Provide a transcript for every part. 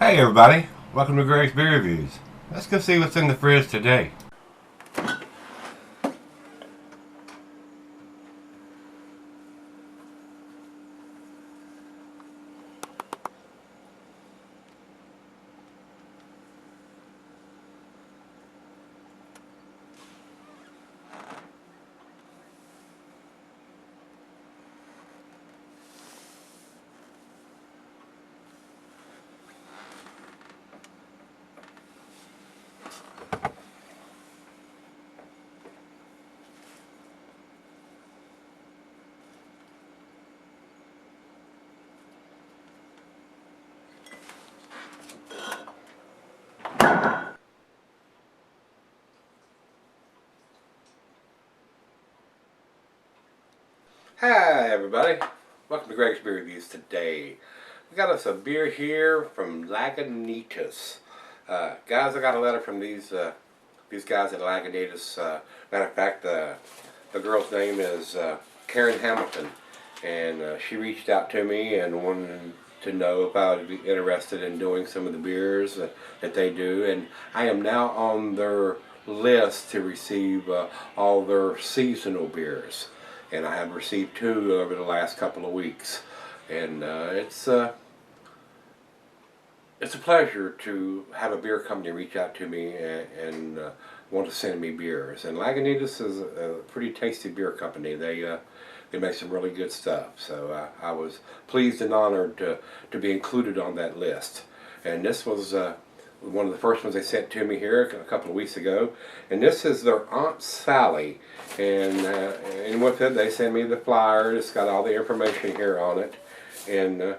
Hey everybody, welcome to Gregsbeerreviews. Let's go see what's in the fridge today. Hi everybody, welcome to Gregsbeerreviews today. We got us a beer here from Lagunitas. Guys, I got a letter from these guys at Lagunitas. Matter of fact, the girl's name is Karen Hamilton, and she reached out to me and wanted to know if I would be interested in doing some of the beers that they do, and I am now on their list to receive all their seasonal beers. And I have received 2 over the last couple of weeks, and it's a pleasure to have a beer company reach out to me and want to send me beers. And Lagunitas is a pretty tasty beer company. They make some really good stuff. So I was pleased and honored to be included on that list. And this was one of the first ones they sent to me here a couple of weeks ago, and this is their Aunt Sally, and with it they send me the flyer. It's got all the information here on it, and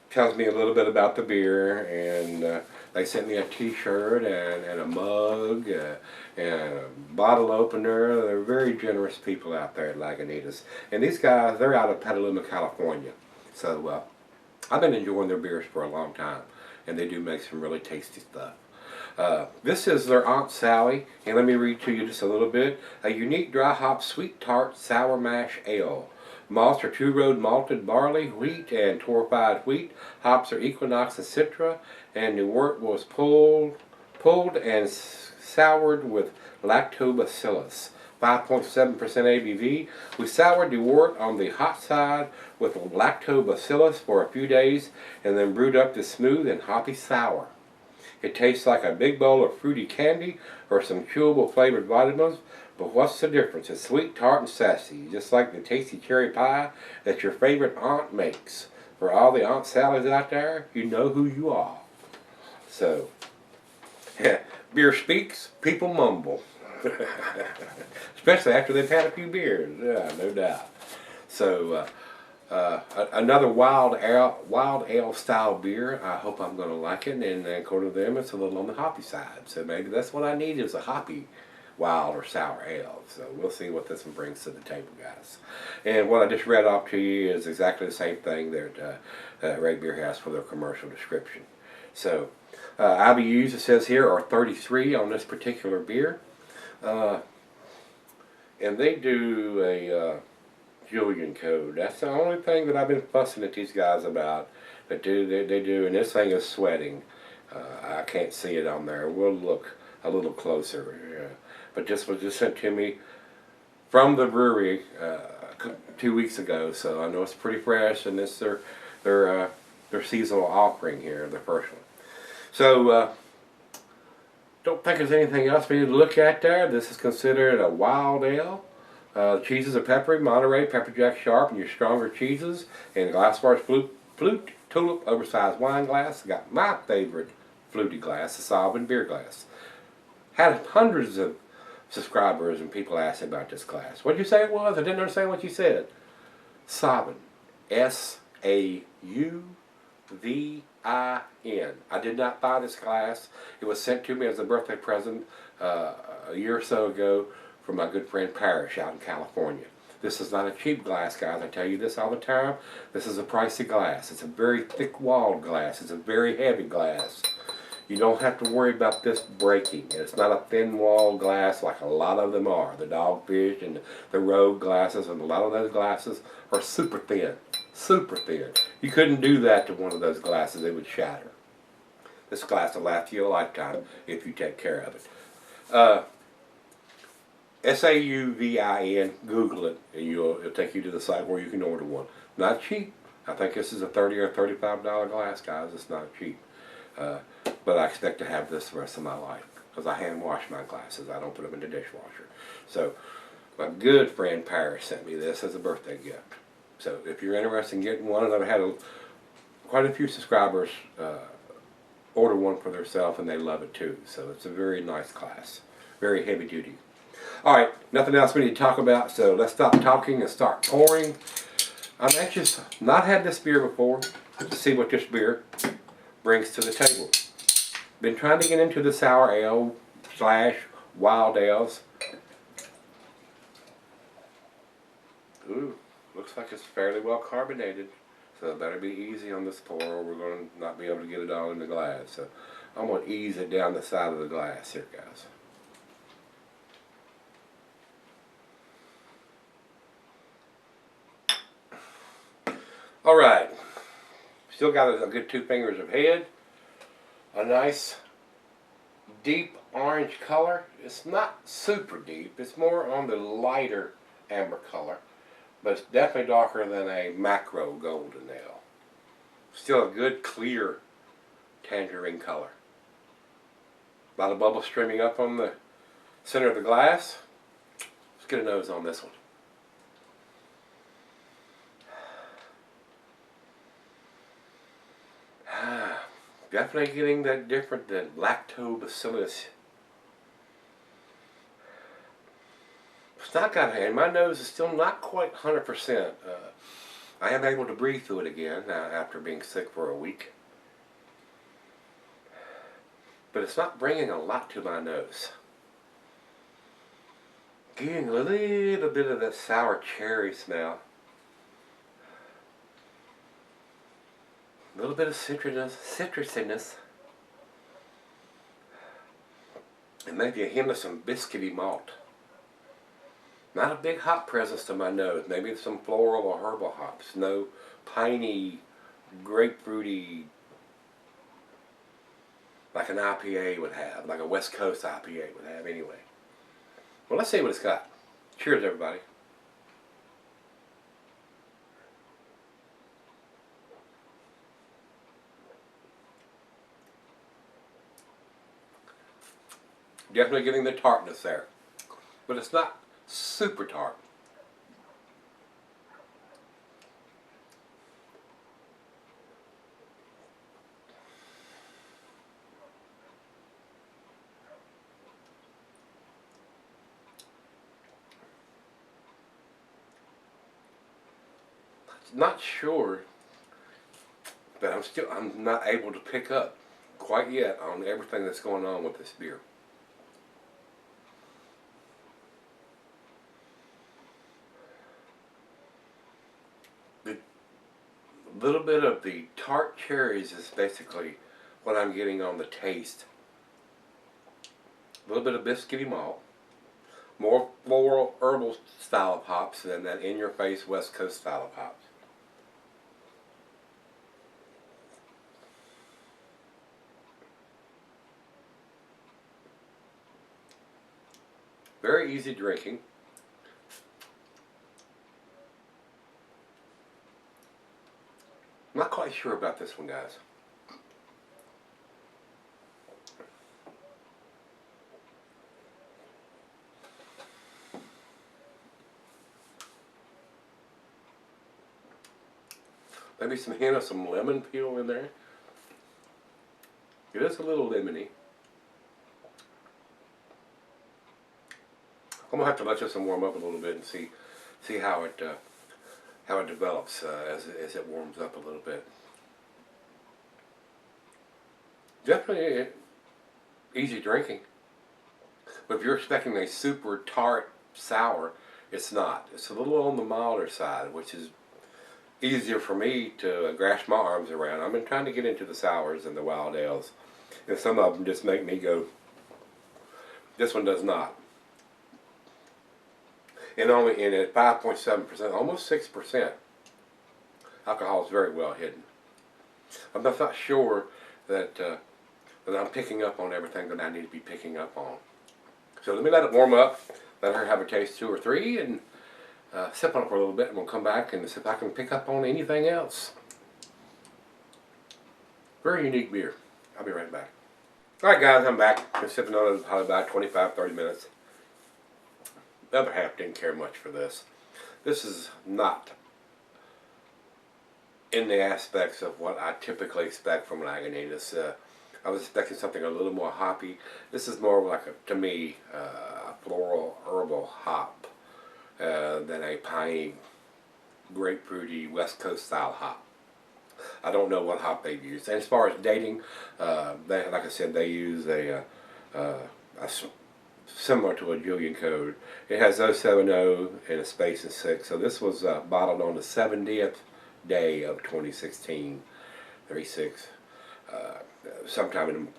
tells me a little bit about the beer, and they sent me a t-shirt and a mug and a bottle opener. They're very generous people out there at Lagunitas, and these guys, they're out of Petaluma, California, so I've been enjoying their beers for a long time, and they do make some really tasty stuff. This is their Aunt Sally, and let me read to you just a little bit. A unique dry hop sweet tart sour mash ale. Malts are two-road malted barley, wheat, and torrefied wheat. Hops are Equinox and Citra, and New Wort was pulled and soured with lactobacillus. 5.7% ABV. We soured the wort on the hot side with lactobacillus for a few days and then brewed up to smooth and hoppy sour. It tastes like a big bowl of fruity candy or some chewable flavored vitamins, but what's the difference? It's sweet, tart, and sassy, just like the tasty cherry pie that your favorite aunt makes. For all the Aunt Sallys out there, you know who you are. So, beer speaks, people mumble. Especially after they've had a few beers, yeah, no doubt. So another wild ale style beer. I hope I'm going to like it, and according to them, it's a little on the hoppy side. So maybe that's what I need, is a hoppy wild or sour ale. So we'll see what this one brings to the table, guys. And what I just read off to you is exactly the same thing that Ray Beer has for their commercial description. So IBUs, it says here, are 33 on this particular beer. And they do a Julian code. That's the only thing that I've been fussing at these guys about. They do, and this thing is sweating. I can't see it on there. We'll look a little closer. But this was just sent to me from the brewery 2 weeks ago, so I know it's pretty fresh, and it's their seasonal offering here, the first one. So don't think there's anything else we need to look at there. This is considered a wild ale. The cheeses are peppery, Monterey, pepper jack sharp, and your stronger cheeses. And glassware's flute, tulip, oversized wine glass. I got my favorite fluty glass, the Sovereign beer glass. Had hundreds of subscribers and people asked about this glass. What did you say it was? I didn't understand what you said. Sovereign. S-A-U-V-I-N. I did not buy this glass. It was sent to me as a birthday present a year or so ago from my good friend Parrish out in California. This is not a cheap glass, guys. I tell you this all the time. This is a pricey glass. It's a very thick-walled glass. It's a very heavy glass. You don't have to worry about this breaking. It's not a thin-walled glass like a lot of them are. The Dogfish and the Rogue glasses, and a lot of those glasses are super thin. Super thin. You couldn't do that to one of those glasses. It would shatter. This glass will last you a lifetime if you take care of it. Sauvin, Google it, and it'll take you to the site where you can order one. Not cheap. I think this is a $30 or $35 glass, guys. It's not cheap. But I expect to have this the rest of my life because I hand wash my glasses. I don't put them in the dishwasher. So my good friend Paris sent me this as a birthday gift. So if you're interested in getting one, and I've had quite a few subscribers order one for themselves, and they love it too. So it's a very nice glass, very heavy duty. All right, nothing else we need to talk about, so let's stop talking and start pouring. I'm anxious, not had this beer before, to see what this beer brings to the table. Been trying to get into the sour ale / wild ales. Ooh, looks like it's fairly well carbonated, so it better be easy on this pour or we're going to not be able to get it all in the glass. So I'm going to ease it down the side of the glass here, guys. Alright, still got a good 2 fingers of head, a nice deep orange color. It's not super deep, it's more on the lighter amber color, but it's definitely darker than a macro golden ale. Still a good clear tangerine color. A lot of bubbles streaming up on the center of the glass. Let's get a nose on this one. Definitely getting that different than lactobacillus. It's not got hand. My nose is still not quite 100%. I am able to breathe through it again after being sick for a week. But it's not bringing a lot to my nose. Getting a little bit of that sour cherry smell. A little bit of citrusiness, and maybe a hint of some biscuity malt. Not a big hop presence to my nose. Maybe some floral or herbal hops. No piney, grapefruity, like an IPA would have, like a West Coast IPA would have anyway. Well, let's see what it's got. Cheers, everybody. Definitely getting the tartness there, but it's not super tart. Not sure, but I'm not able to pick up quite yet on everything that's going on with this beer. A little bit of the tart cherries is basically what I'm getting on the taste. A little bit of biscuity malt, more floral herbal style of hops than that in-your-face West Coast style of hops. Very easy drinking. Not quite sure about this one, guys. Maybe some hint of some lemon peel in there. It is a little lemony. I'm gonna have to let this one warm up a little bit and see how it develops as it warms up a little bit. Definitely easy drinking. But if you're expecting a super tart sour, it's not. It's a little on the milder side, which is easier for me to grasp my arms around. I've been trying to get into the sours and the wild ales, and some of them just make me go. This one does not. And only in at 5.7%, almost 6%. Alcohol is very well hidden. I'm not sure that that I'm picking up on everything that I need to be picking up on. So let me let it warm up, let her have a taste 2 or 3, and sip on it for a little bit, and we'll come back and see if I can pick up on anything else. Very unique beer. I'll be right back. Alright guys, I'm back. Been sipping on it probably about 25-30 minutes. The other half didn't care much for this. This is not in the aspects of what I typically expect from Lagunitas. I was expecting something a little more hoppy. This is more like, to me, a floral herbal hop than a piney, grapefruity, West Coast style hop. I don't know what hop they've used. And as far as dating, like I said, they use a similar to a Julian code. It has 070 and a space and 6. So this was bottled on the 70th day of 2016, 36, sometime in the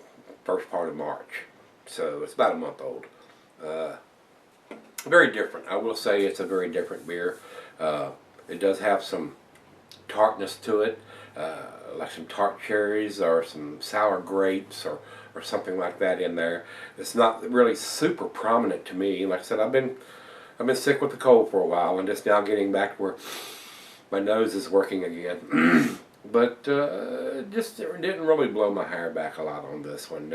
first part of March. So it's about a month old. Very different. I will say it's a very different beer. It does have some tartness to it, like some tart cherries or some sour grapes or something like that in there. It's not really super prominent to me. Like I said, I've been sick with the cold for a while, and just now getting back to where my nose is working again. But just didn't really blow my hair back a lot on this one.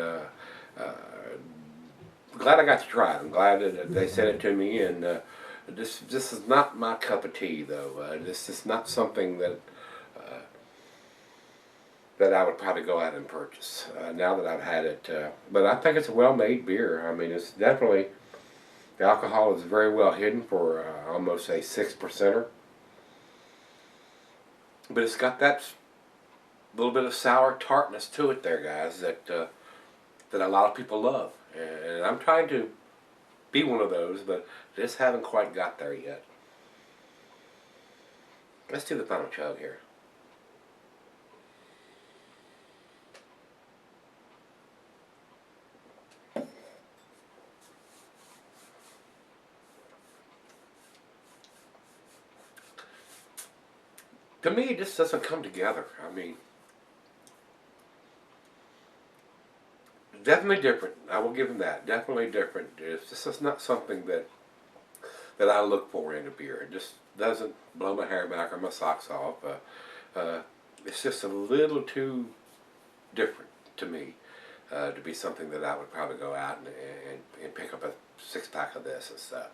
Glad I got to try it. I'm glad that they sent it to me, and this is not my cup of tea, though. This is not something that that I would probably go out and purchase now that I've had it. But I think it's a well-made beer. I mean, it's definitely, the alcohol is very well hidden for almost a 6%er. But it's got that little bit of sour tartness to it there, guys, that a lot of people love. And I'm trying to be one of those, but just haven't quite got there yet. Let's do the final chug here. To me, it just doesn't come together. I mean, definitely different. I will give them that. Definitely different. It's just not something that I look for in a beer. It just doesn't blow my hair back or my socks off. It's just a little too different to me to be something that I would probably go out and pick up a 6-pack of this and stuff.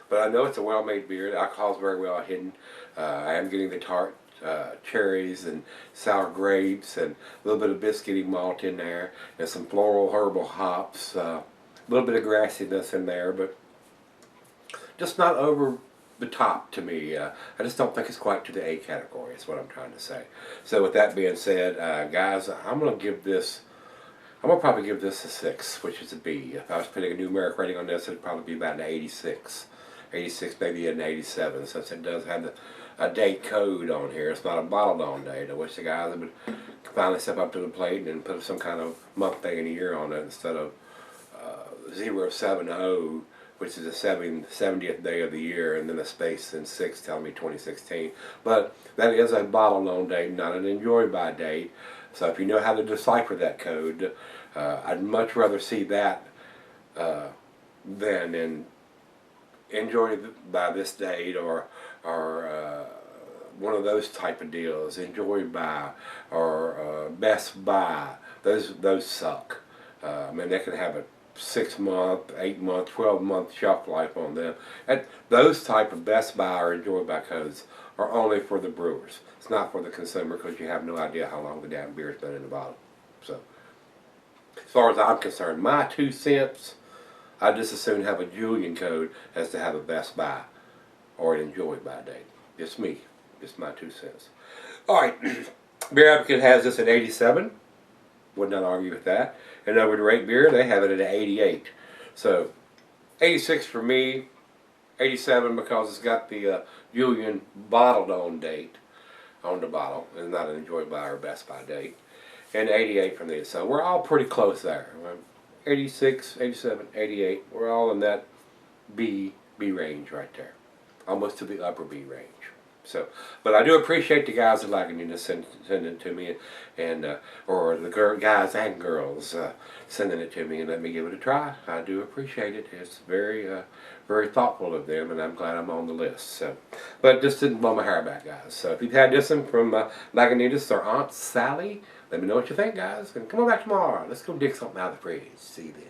But I know it's a well-made beer. The alcohol is very well hidden. I am getting the tart cherries and sour grapes and a little bit of biscuity malt in there and some floral herbal hops, a little bit of grassiness in there, but just not over the top to me. I just don't think it's quite to the A category is what I'm trying to say. So with that being said, guys, I'm going to probably give this a 6, which is a B. If I was putting a numeric rating on this, it'd probably be about an 86. 86, maybe an 87, since it does have a date code on here. It's not a bottled on date. I wish the guys would finally step up to the plate and put some kind of month, day, and year on it instead of 070, which is the 70th day of the year, and then a space and 6 telling me 2016. But that is a bottled on date, not an enjoy by date. So if you know how to decipher that code, I'd much rather see that than in enjoy by this date or one of those type of deals, enjoy by or best buy. Those suck. I mean, they can have a 6-month, 8-month, 12-month shelf life on them. And those type of best buy or enjoy by codes are only for the brewers. It's not for the consumer, because you have no idea how long the damn beer's been in the bottle. So, as far as I'm concerned, my 2 cents, I'd just as soon have a Julian code as to have a best buy or an enjoy by date. Just me. Just my 2 cents. Alright, Beer Advocate has this at 87. Would not argue with that. And over to Rate Beer, they have it at 88. So, 86 for me, 87 because it's got the Julian bottled on date on the bottle, and not an enjoy by or best by date. And 88 from these. So we're all pretty close there. 86, 87, 88. We're all in that B range right there. Almost to the upper B range. So, but I do appreciate the guys at Lagunitas sending it to me, and or the guys and girls sending it to me and let me give it a try. I do appreciate it. It's very thoughtful of them, and I'm glad I'm on the list. So, but just didn't blow my hair back, guys. So if you've had this one from Lagunitas or Aunt Sally, let me know what you think, guys. And come on back tomorrow. Let's go dig something out of the fridge. See you then.